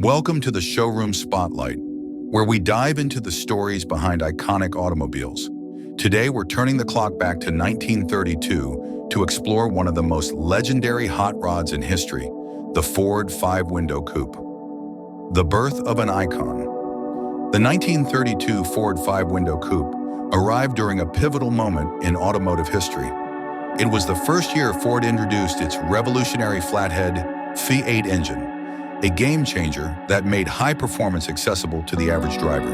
Welcome to the Showroom Spotlight, where we dive into the stories behind iconic automobiles. Today, we're turning the clock back to 1932 to explore one of the most legendary hot rods in history, the Ford five-window coupe. The birth of an icon. The 1932 Ford five-window coupe arrived during a pivotal moment in automotive history. It was the first year Ford introduced its revolutionary flathead V8 engine, a game-changer that made high performance accessible to the average driver.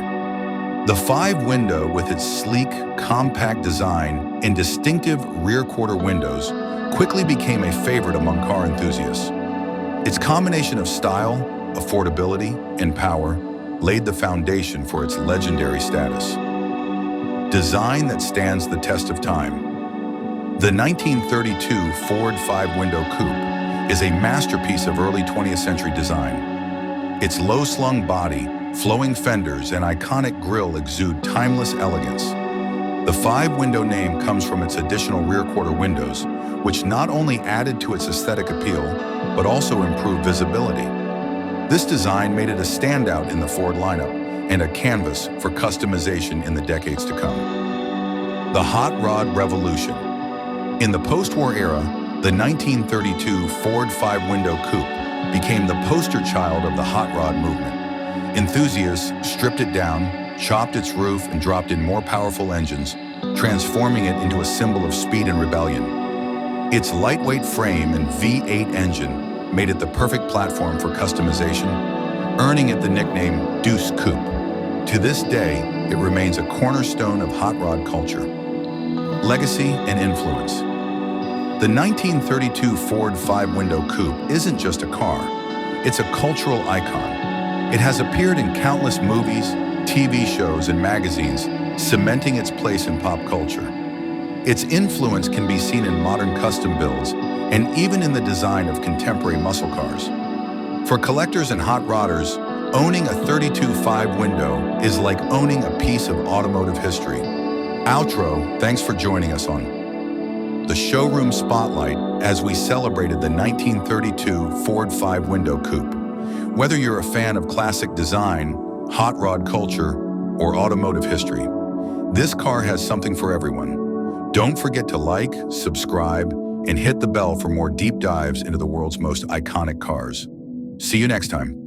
The five-window, with its sleek, compact design and distinctive rear-quarter windows, quickly became a favorite among car enthusiasts. Its combination of style, affordability, and power laid the foundation for its legendary status. Design that stands the test of time. The 1932 Ford five-window coupe is a masterpiece of early 20th century design. Its low-slung body, flowing fenders, and iconic grille exude timeless elegance. The five-window name comes from its additional rear-quarter windows, which not only added to its aesthetic appeal, but also improved visibility. This design made it a standout in the Ford lineup and a canvas for customization in the decades to come. The hot rod revolution. In the post-war era, the 1932 Ford five-window coupe became the poster child of the hot rod movement. Enthusiasts stripped it down, chopped its roof, and dropped in more powerful engines, transforming it into a symbol of speed and rebellion. Its lightweight frame and V8 engine made it the perfect platform for customization, earning it the nickname Deuce Coupe. To this day, it remains a cornerstone of hot rod culture. Legacy and influence. The 1932 Ford five-window coupe isn't just a car, it's a cultural icon. It has appeared in countless movies, TV shows, and magazines, cementing its place in pop culture. Its influence can be seen in modern custom builds and even in the design of contemporary muscle cars. For collectors and hot rodders, owning a 32 five-window is like owning a piece of automotive history. Outro, thanks for joining us on the Showroom Spotlight as we celebrated the 1932 Ford five-window coupe. Whether you're a fan of classic design, hot rod culture, or automotive history, this car has something for everyone. Don't forget to like, subscribe, and hit the bell for more deep dives into the world's most iconic cars. See you next time.